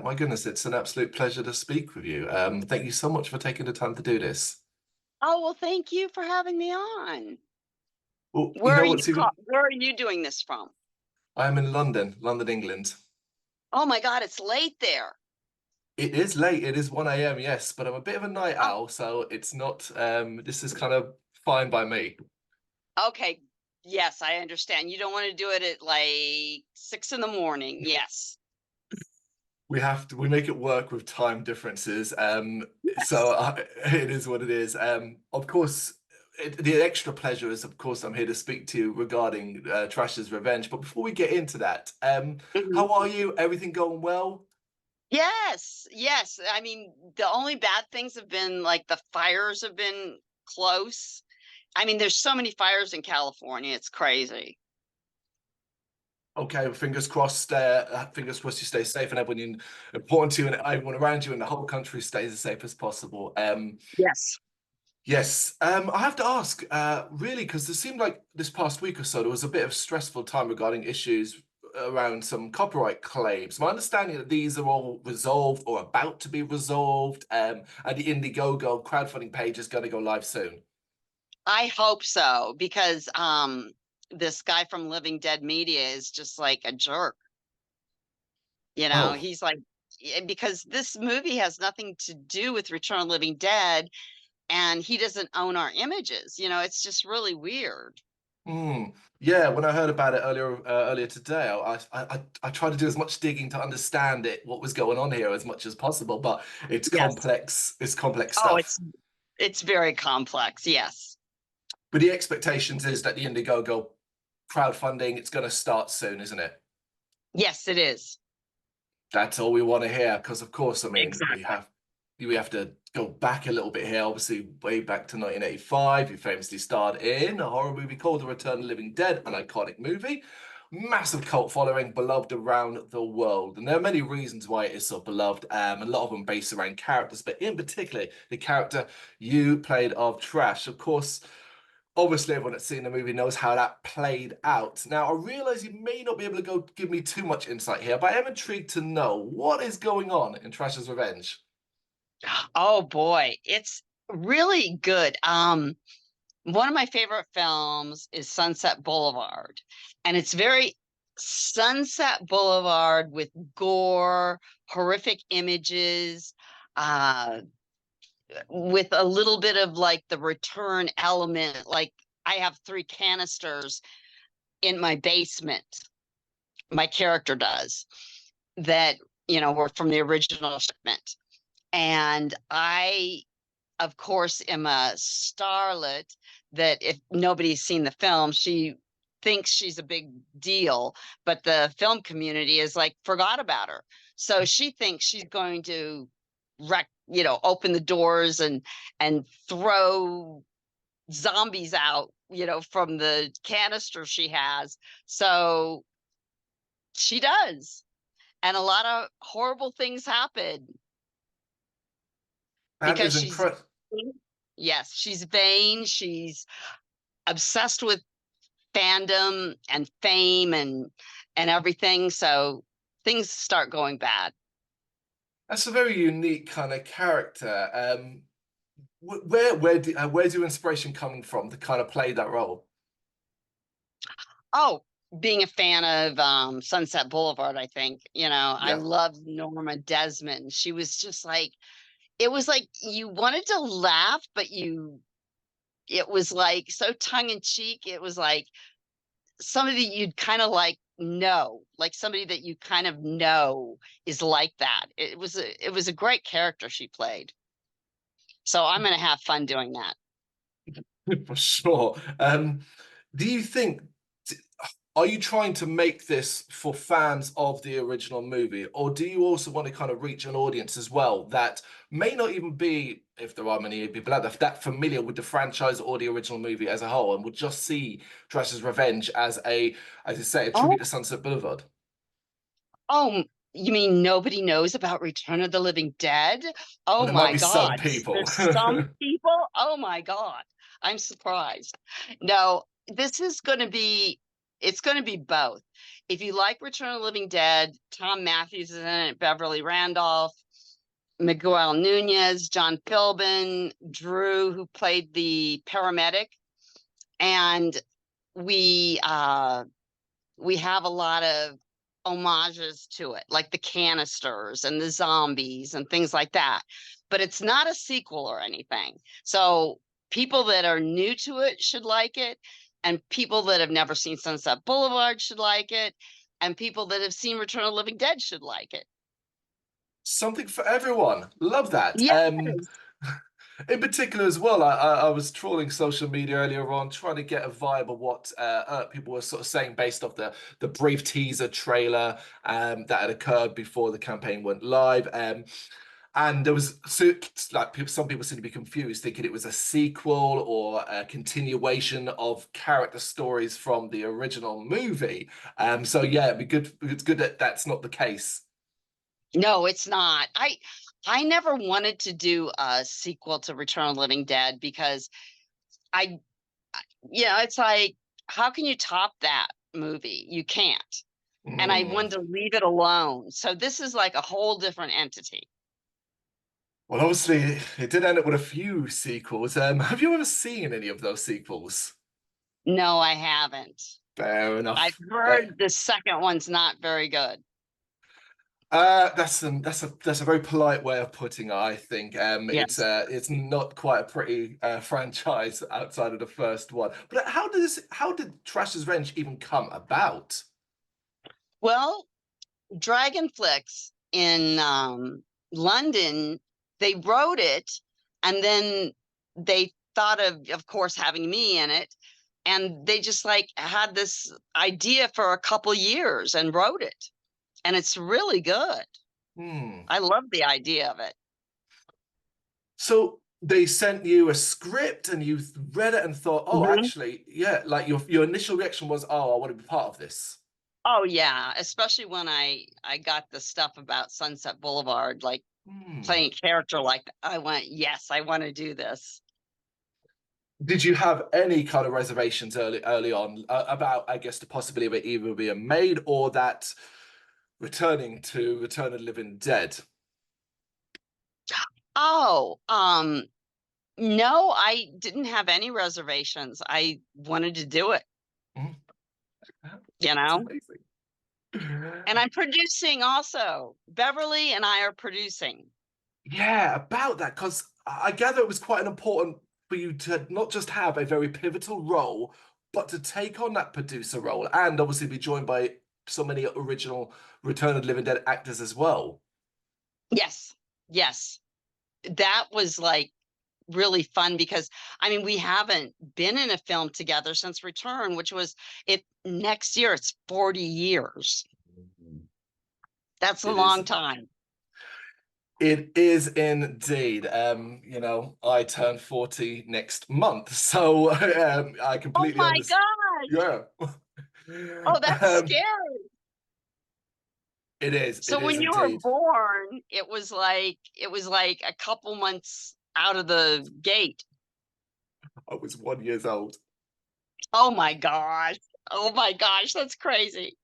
My goodness, it's an absolute pleasure to speak with you. Thank you so much for taking the time to do this. Oh, well, thank you for having me on. Well, what's even, Where are you doing this from? I'm in London, London, England. Oh my God, it's late there. It is late. It is 1 a.m., yes, but I'm a bit of a night Oh, owl, so it's not, this is kind of fine by me. okay. Yes, I understand. You don't want to do it at like 6 in the morning. Yes. We make it work with time differences. So Yes. it is what it is. Of course, the extra pleasure is, of course, I'm here to speak to you regarding Trash's Revenge. But before we get into that, how Mhm. are you? Everything going well? Yes. Yes. I mean, the only bad things have been like the fires have been close. I mean, there's so many fires in California. It's crazy. Okay, well, fingers crossed you stay safe and important to you and everyone around you and the whole country stays as safe as possible. Yes. Yes, I have to ask, really, because it seemed like this past week or so there was a bit of stressful time regarding issues around some copyright claims. My understanding that these are all resolved or about to be resolved, and the Indiegogo crowdfunding page is going to go live soon. I hope so because this guy from Living Dead Media is just like a jerk. Oh, He's like because this movie has nothing to do with Return of the Living Dead and he doesn't own our images. It's just really weird. hmm. Yeah. When I heard about it earlier today, I tried to do as much digging to understand it, what was going on here, as much as possible. But it's Yes. complex. It's complex Oh, stuff. it's very complex. Yes. But the expectations is that the Indiegogo crowdfunding, it's going to start soon, isn't it? Yes, it is. That's all we want to hear, because of course, I mean, Exactly. we have to go back a little bit here. Obviously, way back to 1985, you famously starred in a horror movie called The Return of the Living Dead, an iconic movie, massive cult following, beloved around the world. And there are many reasons why it is so beloved. A lot of them based around characters, but in particular, the character you played of Trash. Of course, obviously, everyone that's seen the movie knows how that played out. Now, I realize you may not be able to go give me too much insight here, but I am intrigued to know what is going on in Trash's Revenge. Oh boy, it's really good. One of my favorite films is Sunset Boulevard, and it's very Sunset Boulevard with gore, horrific images, uh, with a little bit of like the return element. Like I have three canisters in my basement. My character does that, were from the original shipment. And I, of course, am a starlet that if nobody's seen the film, she thinks she's a big deal, but the film community is like forgot about her. So she thinks she's going to open the doors and throw zombies out, from the canister she has. So she does. And a lot of horrible things happen That because is incredible. yes, she's vain. She's obsessed with fandom and fame and everything. So things start going bad. That's a very unique kind of character. Where's your inspiration coming from to kind of play that role? Oh, being a fan of Sunset Boulevard, I think, I Yeah. love Norma Desmond. She was just like, it was like you wanted to laugh, but it was like so tongue in cheek. It was like somebody you'd kind of like somebody that you kind of know is like that. It was a great character she played. So I'm going to have fun doing that. For sure. Do you think, are you trying to make this for fans of the original movie, or do you also want to kind of reach an audience as well that may not even be, if there are many people out there, that familiar with the franchise or the original movie as a whole, and would just see Trash's Revenge as as you say, a Oh, tribute to Sunset Boulevard? oh, you mean nobody knows about Return of the Living Dead? Well, Oh there might my be some God. people. There's some people. Oh my God. I'm surprised. No, this is going to be. it's going to be both. If you like Return of the Living Dead, Thom Mathews is in it, Beverly Randolph, Miguel Nunez, John Philbin, Drew, who played the paramedic, and we have a lot of homages to it, like the canisters and the zombies and things like that. But it's not a sequel or anything. So people that are new to it should like it, and people that have never seen Sunset Boulevard should like it, and people that have seen Return of the Living Dead should like it. Something for everyone. Love that. Yes. In particular as well, I was trawling social media earlier on, trying to get a vibe of what people were sort of saying based off the brief teaser trailer that had occurred before the campaign went live. And there was like some people seem to be confused, thinking it was a sequel or a continuation of character stories from the original movie. So yeah, it'd be good. It's good that that's not the case. No, it's not. I never wanted to do a sequel to Return of the Living Dead because it's like, how can you top that movie? You can't. And I wanted to leave it alone. So this is like a whole different entity. Well, obviously, it did end up with a few sequels. Have you ever seen any of those sequels? No, I haven't. Fair I've enough. heard the second one's not very good. That's a very polite way of putting it, I think. Yes. It's not quite a pretty franchise outside of the first one. But how did Trash's Revenge even come about? Well, Dragon Flicks in London, they wrote it, and then they thought of course, having me in it, and they just like had this idea for a couple years and wrote it, and it's really good. I love the idea of it. So they sent you a script and you read it and thought, oh, actually, yeah, like your initial reaction was, oh, I want to be part of this. Oh yeah, especially when I got the stuff about Sunset Boulevard, like playing a character like that. I went, yes, I want to do this. Did you have any kind of reservations early on about, I guess, the possibility of it either being made or that returning to Return of the Living Dead? Oh, no, I didn't have any reservations. I wanted to do it, you know? And I'm producing also. Beverly and I are producing. Yeah, about that, because I gather it was quite an important for you to not just have a very pivotal role, but to take on that producer role and obviously be joined by so many original Return of the Living Dead actors as well. Yes, yes. That was like really fun because I mean we haven't been in a film together since Return, which was next year it's 40 years. That's a long time. It is indeed. I turn 40 next month, so I completely understand. God. Yeah. Oh, that's scary. It is. So it when is you were indeed. born, it was like a couple months out of the gate. I was 1 year old. Oh my gosh. Oh my gosh, that's crazy.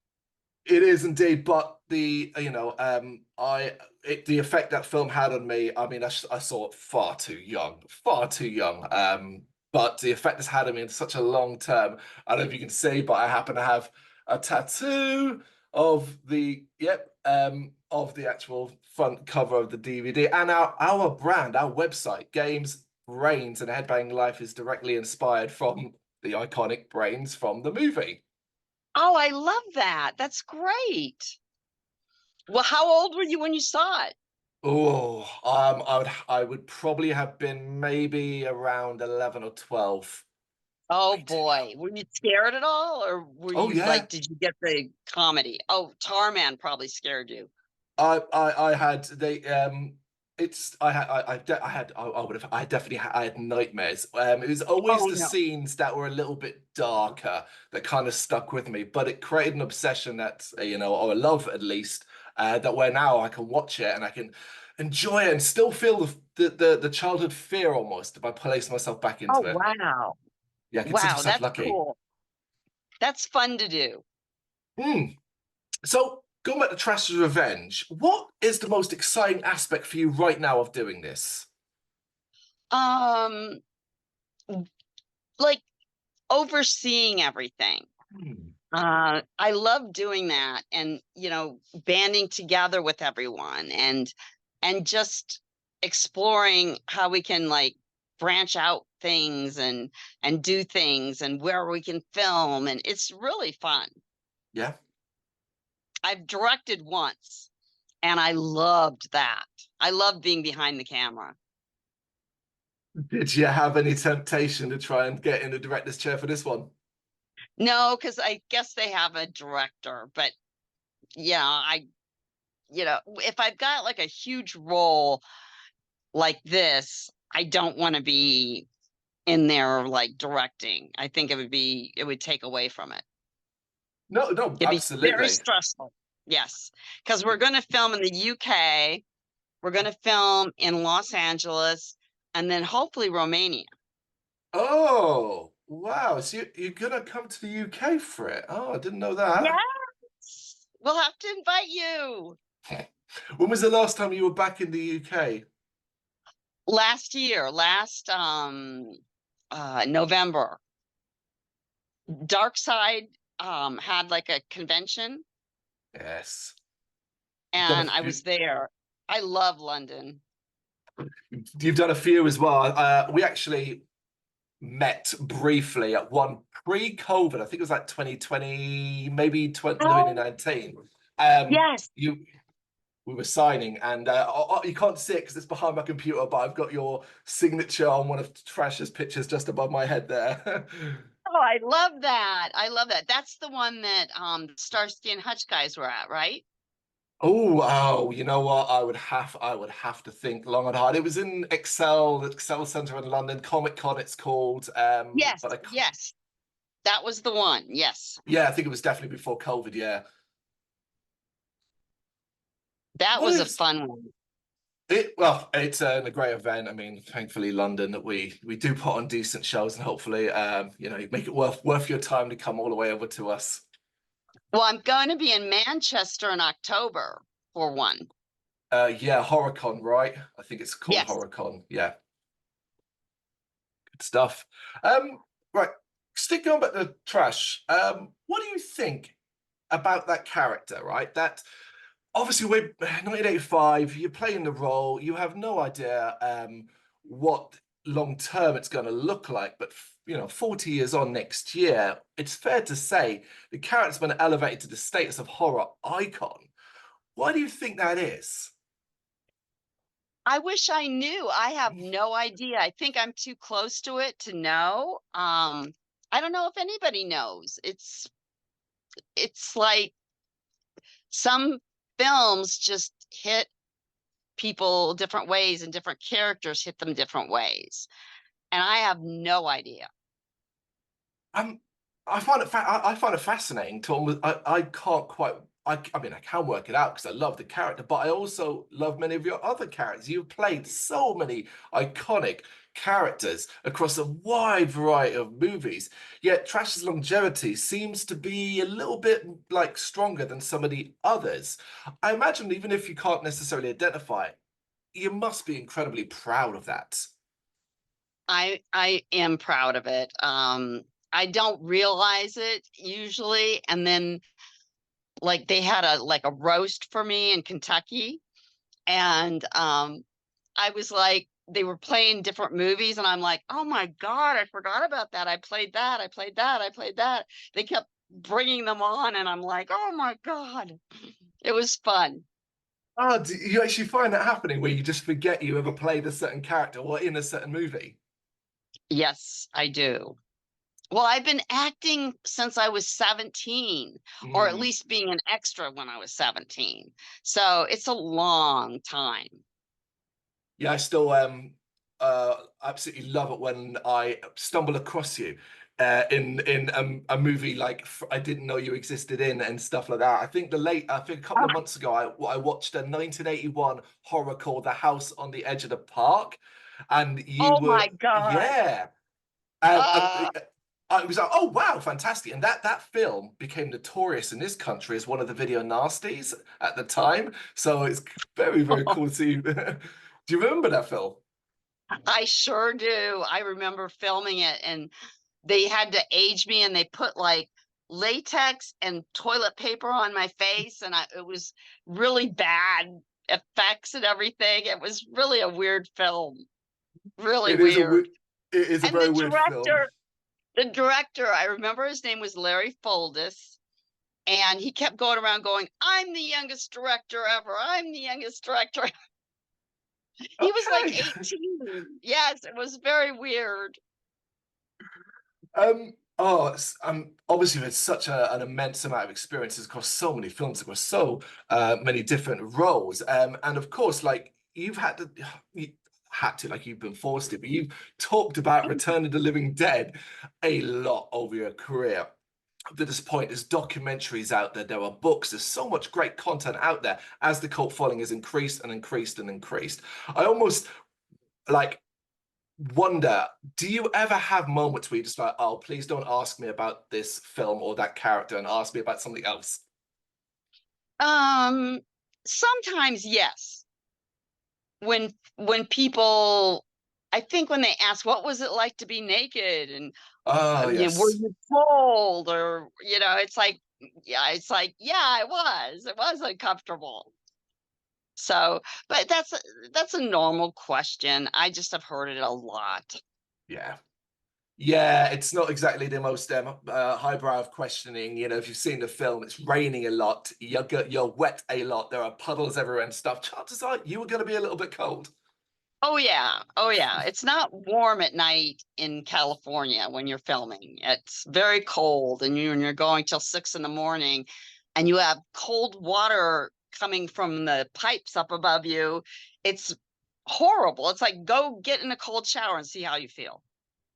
It is indeed, but the effect that film had on me. I mean, I saw it far too young, far too young. But the effect it's had on me in such a long term. I don't know if you can see, but I happen to have a tattoo of the actual front cover of the DVD, and our brand, our website, Games, Brains, and Headbanging Life is directly inspired from the iconic brains from the movie. Oh, I love that. That's great. Well, how old were you when you saw it? Oh, I would probably have been maybe around 11 or 12. Oh Way too young. boy. Were you scared at all? Or were Oh you yeah. like, did you get the comedy? Oh, Tarman probably scared you. I had they it's I had I had I would have I definitely had, I had nightmares. It was always Oh the no. scenes that were a little bit darker that kind of stuck with me, but it created an obsession that or a love at least, that where now I can watch it and I can enjoy it and still feel the childhood fear almost if I place myself back Oh into it. wow. Yeah, consider Wow, yourself that's lucky. cool. That's fun to do. Mm. So, going back to Trash's Revenge, what is the most exciting aspect for you right now of doing this? Um, like overseeing everything. Hmm. I love doing that, and banding together with everyone and just exploring how we can like branch out things and do things and where we can film, and it's really fun. Yeah. I've directed once and I loved that. I love being behind the camera. Did you have any temptation to try and get in the director's chair for this one? No, because I guess they have a director, but if I've got like a huge role like this, I don't want to be in there like directing. I think it would take away from it. No, no, It'd be very absolutely. stressful. Yes, because we're going to film in the UK, we're going to film in Los Angeles, and then hopefully Romania. Oh, wow. So you're gonna come to the UK for it? Oh, I didn't know that. Yes, we'll have to invite you. When was the last time you were back in the UK? Last year, last November, Dark Side had like a convention Yes. You've done a and I few. was there. I love London. You've done a few as well. We actually met briefly at one pre-COVID. I think it was like 2020, maybe Oh, 2019. yes. You we were signing, and you can't see it because it's behind my computer, but I've got your signature on one of Trash's pictures just above my head there. Oh, I love that. I love that. That's the one that Starsky and Hutch guys were at, right? Oh, you know what? I would have to think long and hard. It was in Excel Centre in London, Comic Con it's called. Yes, But yes. That was the one. Yes. yeah, I think it was definitely before COVID. Yeah. That What was a is fun one. it? Well, it's a great event. I mean, thankfully, London that we do put on decent shows, and hopefully, make it worth your time to come all the way over to us. Well, I'm going to be in Manchester in October for one. Yeah, HorrorCon, right? I think it's called Yes. HorrorCon. Yeah, good stuff. Um, right, stick going back to Trash. What do you think about that character? Right, that obviously we're 1985. You're playing the role. You have no idea what long term it's going to look like. But 40 years on next year, it's fair to say the character's been elevated to the status of horror icon. Why do you think that is? I wish I knew. I have no idea. I think I'm too close to it to know. I don't know if anybody knows. It's like some films just hit people different ways and different characters hit them different ways. And I have no idea. I'm, I find it fascinating, Tom. I can't quite. I mean, I can work it out because I love the character, but I also love many of your other characters. You've played so many iconic characters across a wide variety of movies. Yet Trash's longevity seems to be a little bit like stronger than some of the others. I imagine even if you can't necessarily identify it, you must be incredibly proud of that. I am proud of it. I don't realize it usually, and then like they had a roast for me in Kentucky, and I was like they were playing different movies, and I'm like, oh my God, I forgot about that. I played that. I played that. I played that. They kept bringing them on, and I'm like, oh my God, it was fun. Oh, do you actually find that happening where you just forget you ever played a certain character or in a certain movie? Yes, I do. Well, I've been acting since I was 17, or at Mm. least being an extra when I was 17. So it's a long time. Yeah, I still absolutely love it when I stumble across you in a movie like I didn't know you existed in and stuff like that. I think a couple of months ago I watched a 1981 horror called The House on the Edge of the Park, and you Oh were my God. yeah. Um, Ah, I was like, oh wow, fantastic. And that film became notorious in this country as one of the video nasties at the time. So it's very, very cool to see. Do you remember that film? I sure do. I remember filming it, and they had to age me, and they put like latex and toilet paper on my face, and it was really bad effects and everything. It was really a weird film, really It is weird. it is a And very weird film. the director, I remember his name was Larry Foldis, and he kept going around going, "I'm the youngest director ever. I'm the youngest director." He was like Okay. 18. Yes, it was very weird. Obviously with such an immense amount of experiences across so many films, across so many different roles. And of course, like you had to, like you've been forced to, but you've talked about Return of the Living Dead a lot over your career. Up to this point, there's documentaries out there, there are books, there's so much great content out there as the cult following has increased and increased and increased. I almost like wonder, do you ever have moments where you just like, oh, please don't ask me about this film or that character and ask me about something else? Um, Sometimes yes. When people, I think when they ask, what was it like to be naked? And Oh, were yes. you cold? Or, it's like, yeah, yeah, it was uncomfortable. So, but that's a normal question. I just have heard it a lot. Yeah. Yeah, it's not exactly the most highbrow of questioning. You know, if you've seen the film, it's raining a lot, you're wet a lot, there are puddles everywhere and stuff. Chances are you were going to be a little bit cold. Oh yeah. Oh yeah. It's not warm at night in California when you're filming. It's very cold, and when you're going till 6 in the morning, and you have cold water coming from the pipes up above you. It's horrible. It's like, go get in a cold shower and see how you feel.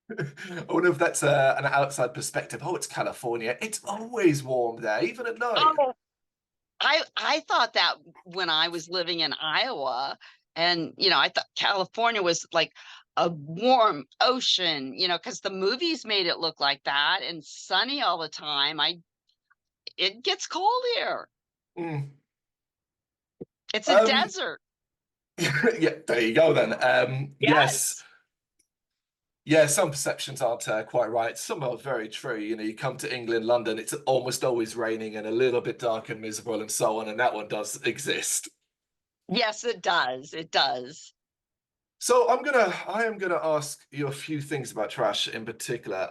I wonder if that's an outside perspective. Oh, it's California. It's always warm there, even at night. Oh, I thought that when I was living in Iowa, and I thought California was like a warm ocean, because the movies made it look like that and sunny all the time. It gets cold here. Mm. It's a Um, desert. yeah, there you go then. Yes. Yes. Yeah, some perceptions aren't quite right. Some are very true. You know, you come to England, London, it's almost always raining and a little bit dark and miserable and so on, and that one does exist. Yes, it does. It does. So I am gonna ask you a few things about trash in particular.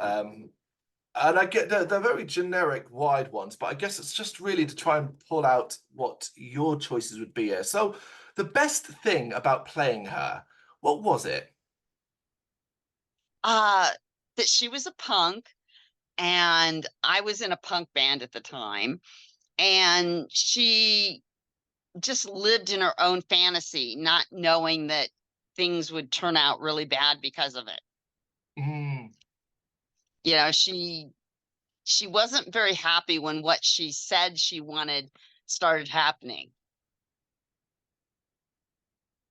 And I get they're very generic, wide ones, but I guess it's just really to try and pull out what your choices would be here. So, the best thing about playing her, what was it? Uh that she was a punk, and I was in a punk band at the time, and she just lived in her own fantasy, not knowing that things would turn out really bad because of it. Mm. She wasn't very happy when what she said she wanted started happening.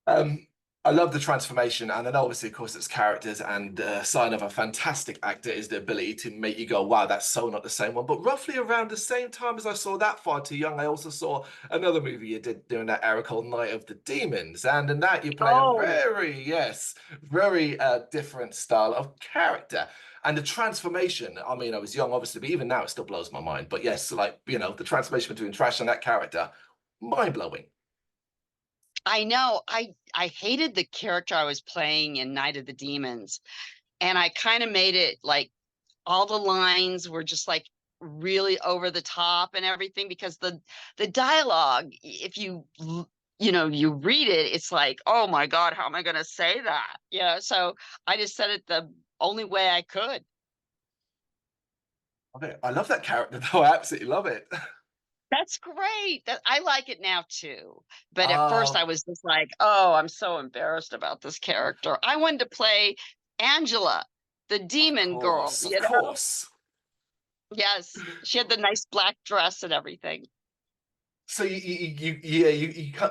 Um, I love the transformation, and then obviously, of course, it's characters, and sign of a fantastic actor is the ability to make you go, "Wow, that's so not the same one." But roughly around the same time as I saw that Far Too Young, I also saw another movie you did during that era called Night of the Demons, and in that you play a Oh, very, yes, very different style of character. And the transformation, I mean, I was young, obviously, but even now it still blows my mind. But yes, like, the transformation between Trash and that character, mind blowing. I know. I hated the character I was playing in Night of the Demons, and I kind of made it like all the lines were just like really over the top and everything, because the dialogue, if you read it, it's like, oh my God, how am I going to say that? So I just said it the only way I could. Okay, I love that character, though. I absolutely love it. That's great. That I like it now too. But at first I Oh, was just like, oh, I'm so embarrassed about this character. I wanted to play Angela, the of demon girl, course, of course. Yes, she had the nice black dress and everything. So yeah,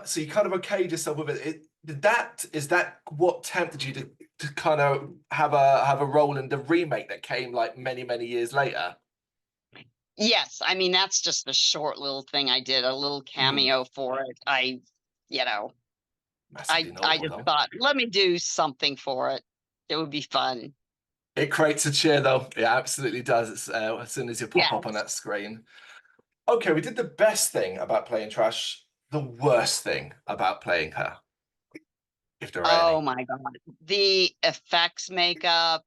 so you kind of okayed yourself with it. is that what tempted you to kind of have a role in the remake that came like many years later? Yes, I mean that's just a short little thing I did, a little Mm, cameo for it. You know, massively I notable just though. thought, let me do something for it. It would be fun. It creates a cheer though. It absolutely does. It's, as soon as you pop up on Yes. that screen. Okay, we did the best thing about playing Trash. The worst thing about playing her, if there are Oh any. my God. The effects makeup,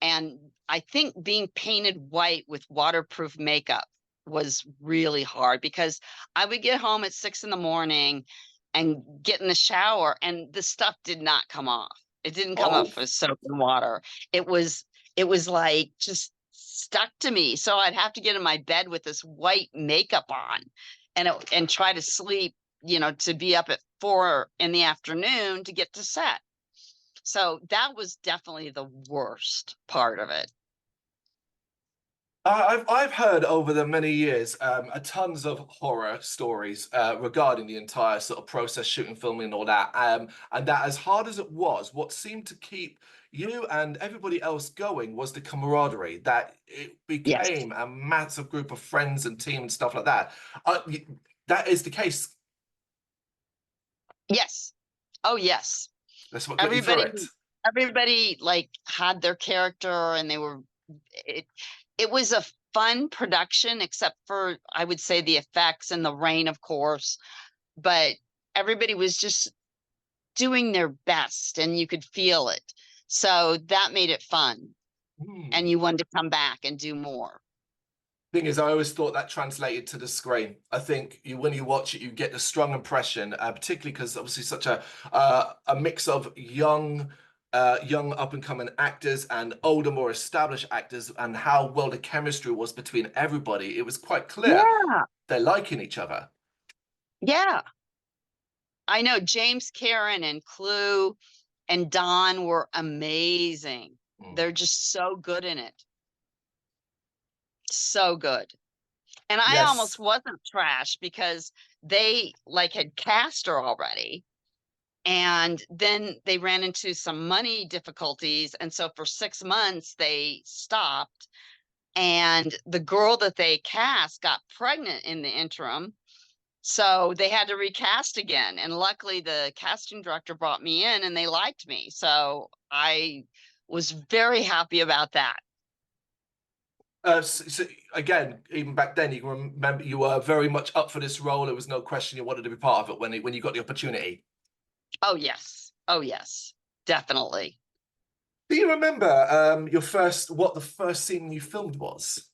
and I think being painted white with waterproof makeup was really hard because I would get home at 6 in the morning and get in the shower and the stuff did not come off. It didn't come Oh, off with soap and water. It was it was like just stuck to me. So I'd have to get in my bed with this white makeup on and try to sleep, to be up at 4 in the afternoon to get to set. So that was definitely the worst part of it. I've heard over the many years a tons of horror stories regarding the entire sort of process, shooting, filming, and all that. And that as hard as it was, what seemed to keep you and everybody else going was the camaraderie. That it Yes. became a massive group of friends and team and stuff like that. That is the case. Yes. Oh, yes. That's what got you through Everybody it. everybody like had their character and it it was a fun production except for I would say the effects and the rain, of course, but everybody was just doing their best and you could feel it. So that made it fun and Hmm. you wanted to come back and do more. Thing is, I always thought that translated to the screen. I think when you watch it, you get a strong impression, particularly because obviously such a mix of young up and coming actors and older, more established actors, and how well the chemistry was between everybody. It was quite clear Yeah. they're liking each other. Yeah. I know James Karen and Clue and Don were amazing. Mm. They're just so good in it. So good. And I almost Yes. wasn't trash because they like had cast her already. And then they ran into some money difficulties. And so for 6 months, they stopped. And the girl that they cast got pregnant in the interim. So they had to recast again. And luckily, the casting director brought me in and they liked me. So I was very happy about that. So again, even back then, you can remember you were very much up for this role. There was no question you wanted to be part of it when you got the opportunity. Oh, yes. Oh, yes. Definitely. Do you remember what the first scene you filmed was?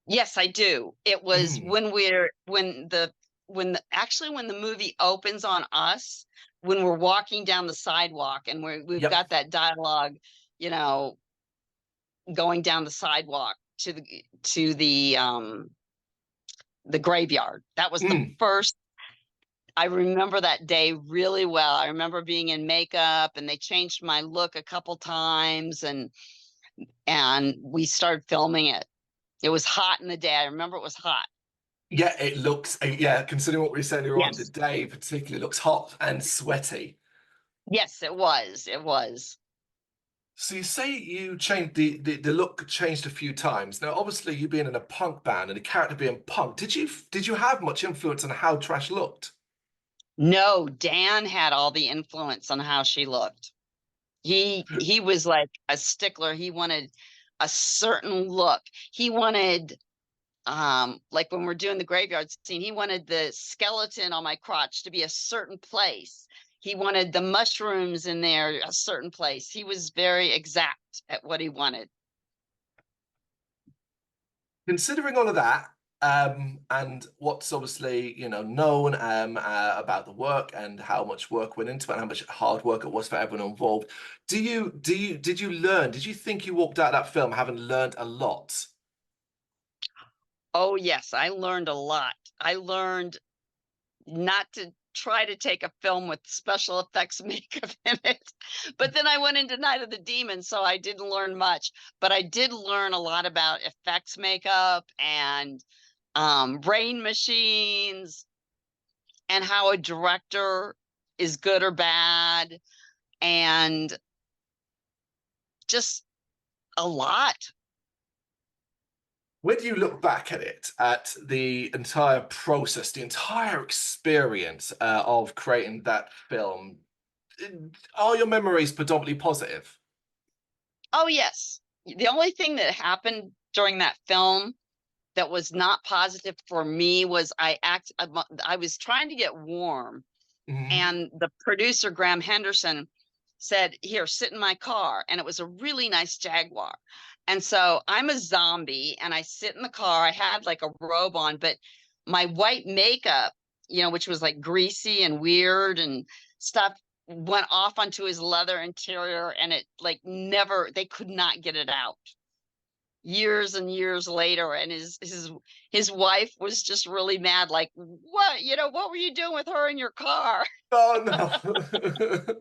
Yes, I do. It was Mm, when the movie opens on us, when we're walking down the sidewalk and we've yep. got that dialogue, you know, going down the sidewalk to the graveyard. That was the Mm. first. I remember that day really well. I remember being in makeup and they changed my look a couple times and we started filming it. It was hot in the day. I remember it was hot. Yeah, it looks, yeah, considering what we were saying earlier on, the Yes. day particularly looks hot and sweaty. Yes, it was. It was. So you say you changed the look changed a few times. Now, obviously, you being in a punk band and the character being punk, did you have much influence on how Trash looked? No, Dan had all the influence on how she looked. He was like a stickler. He wanted a certain look. He wanted like when we're doing the graveyard scene, he wanted the skeleton on my crotch to be a certain place. He wanted the mushrooms in there a certain place. He was very exact at what he wanted. Considering all of that, and what's obviously, known about the work and how much work went into it and how much hard work it was for everyone involved, did you think you walked out of that film having learned a lot? Oh yes, I learned a lot. I learned not to try to take a film with special effects makeup in it. But then I went into Night of the Demon, so I didn't learn much. But I did learn a lot about effects makeup and rain machines and how a director is good or bad, and just a lot. When you look back at it, at the entire process, the entire experience of creating that film, are your memories predominantly positive? Oh, yes. The only thing that happened during that film that was not positive for me was I was trying to get warm, Mhm. and the producer Graham Henderson said, "Here, sit in my car," and it was a really nice Jaguar. And so I'm a zombie, and I sit in the car. I had like a robe on, but my white makeup, which was like greasy and weird and stuff, went off onto his leather interior, and it like never, they could not get it out years and years later. And his wife was just really mad, like, what were you doing with her in your car? Oh no.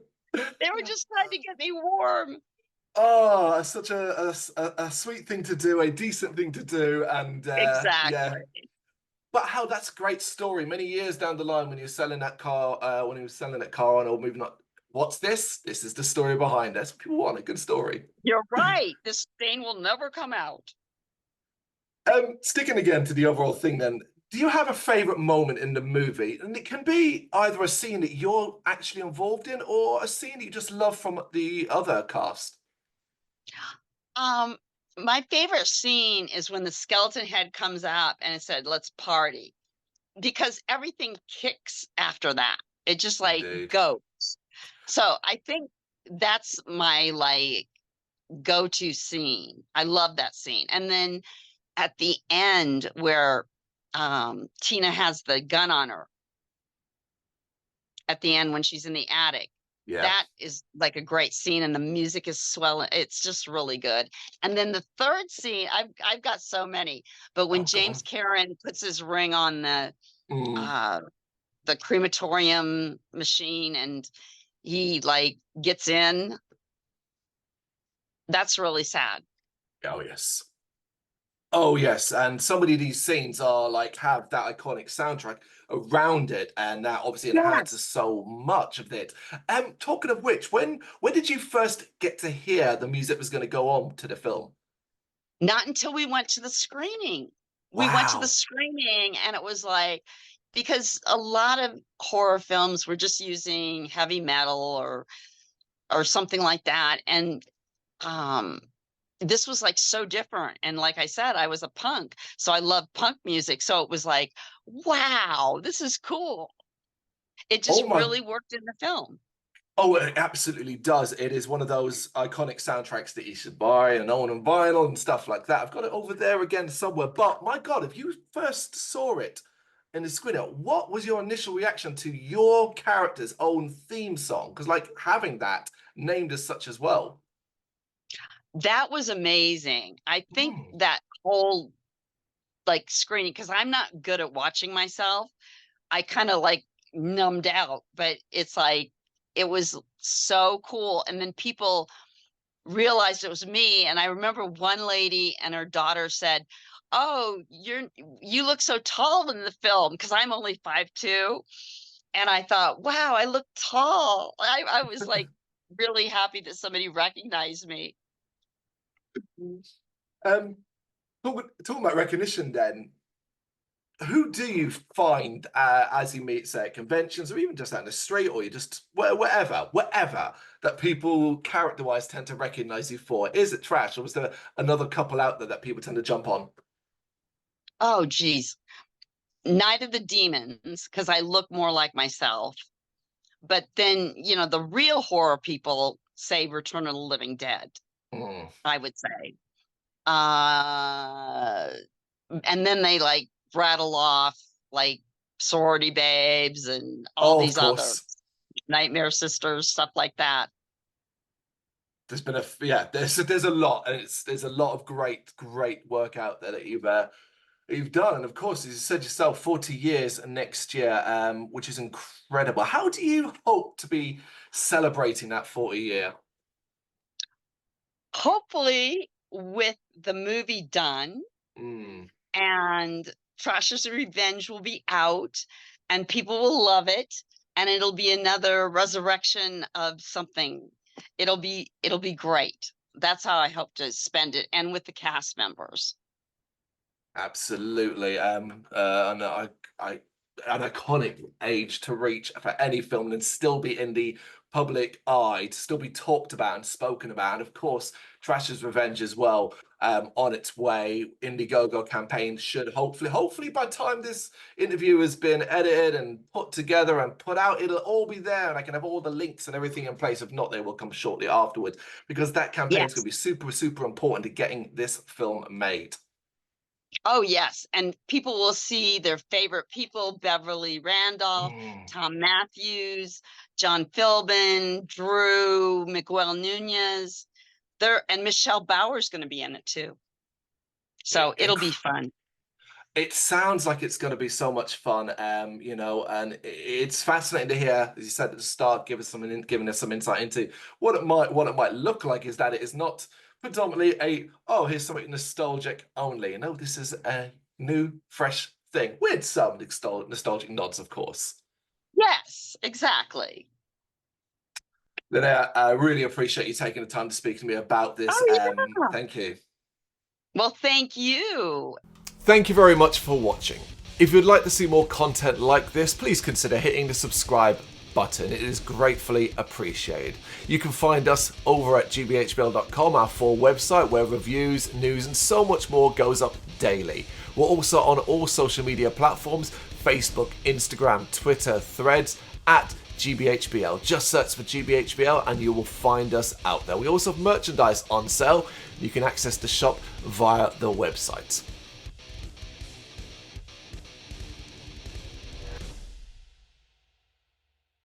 They were just trying to get me warm. Oh, such a sweet thing to do, a decent thing to do, and yeah. Exactly. But how that's a great story. Many years down the line, when you're selling that car, when he was selling that car on or moving on, what's this? This is the story behind it. People want a good story. You're right. This stain will never come out. Sticking again to the overall thing, then, do you have a favorite moment in the movie? And it can be either a scene that you're actually involved in, or a scene that you just love from the other cast. Um, my favorite scene is when the skeleton head comes up and it said, "Let's party," because everything kicks after that. It just like Indeed. goes. So I think that's my like go-to scene. I love that scene. And then at the end where Tina has the gun on her at the end when she's in the attic. Yeah. That is like a great scene, and the music is swelling. It's just really good. And then the third scene, I've got so many, but when Oh, go James on. Karen puts his ring on Mm. uh the crematorium machine and he like gets in, that's really sad. Oh, yes. Oh yes, and so many of these scenes are like have that iconic soundtrack around it, and that obviously enhances Yes. so much of it. Talking of which, when did you first get to hear the music was going to go on to the film? Not until we went to the screening. We went to the Wow. screening and it was like, because a lot of horror films were just using heavy metal or something like that. And um this was like so different. And like I said, I was a punk, so I love punk music. So it was like, wow, this is cool. It just Oh my. really worked in the film. Oh, it absolutely does. It is one of those iconic soundtracks that you should buy and own on vinyl and stuff like that. I've got it over there again somewhere. But my God, if you first saw it in the screener, what was your initial reaction to your character's own theme song? Because like having that named as such as well. That was amazing. I think Hmm. that whole like screening, because I'm not good at watching myself, I kind of like numbed out, but it's like it was so cool. And then people realized it was me. And I remember one lady and her daughter said, "Oh, you look so tall in the film," because I'm only 5'2". And I thought, wow, I look tall. I was like really happy that somebody recognized me. Um, talking about recognition, then, who do you find as you meet, say, at conventions or even just out in the street or you just whatever that people character-wise tend to recognize you for? Is it trash or was there another couple out there that people tend to jump on? Oh, geez. Night of the Demons, because I look more like myself. But then, the real horror people say Return of the Living Dead, Mm. I would say. Uh, and then they like rattle off like Sorority Babes and all Oh, of these other course. Nightmare Sisters, stuff like that. There's been yeah, there's a lot, and there's a lot of great work out there that you've done, and of course, as you said yourself, 40 years next year, which is incredible. How do you hope to be celebrating that 40 year? Hopefully, with the movie done Mm. and Trasher's Revenge will be out and people will love it. and it'll be another resurrection of something. It'll be great. That's how I hope to spend it, and with the cast members. Absolutely. And an iconic age to reach for any film and still be in the public eye, to still be talked about and spoken about. And of course, Trash's Revenge as well, on its way. Indiegogo campaign should hopefully by the time this interview has been edited and put together and put out, it'll all be there and I can have all the links and everything in place. If not, they will come shortly afterwards, because that campaign is Yes. going to be super, super important to getting this film made. Oh, yes. And people will see their favorite people: Beverly Randolph, Thom Mathews, John Philbin, Drew, Miguel Nunez. And Michelle Bauer's going to be in it too. So it'll be fun. It sounds like it's going to be so much fun, you know, and it's fascinating to hear, as you said at the start, giving us some insight into what it might look like. Is that it is not predominantly here's something nostalgic only. You know, this is a new, fresh thing with some nostalgic nods, of course. Yes, exactly. Linnea, I really appreciate you taking the time to speak to me about this. Oh, yeah. Thank you. Well, thank you. Thank you very much for watching. If you'd like to see more content like this, please consider hitting the subscribe button. It is gratefully appreciated. You can find us over at gbhbl.com, our full website where reviews, news and so much more goes up daily. We're also on all social media platforms: Facebook, Instagram, Twitter, Threads, at GBHBL. Just search for GBHBL and you will find us out there. We also have merchandise on sale. You can access the shop via the website.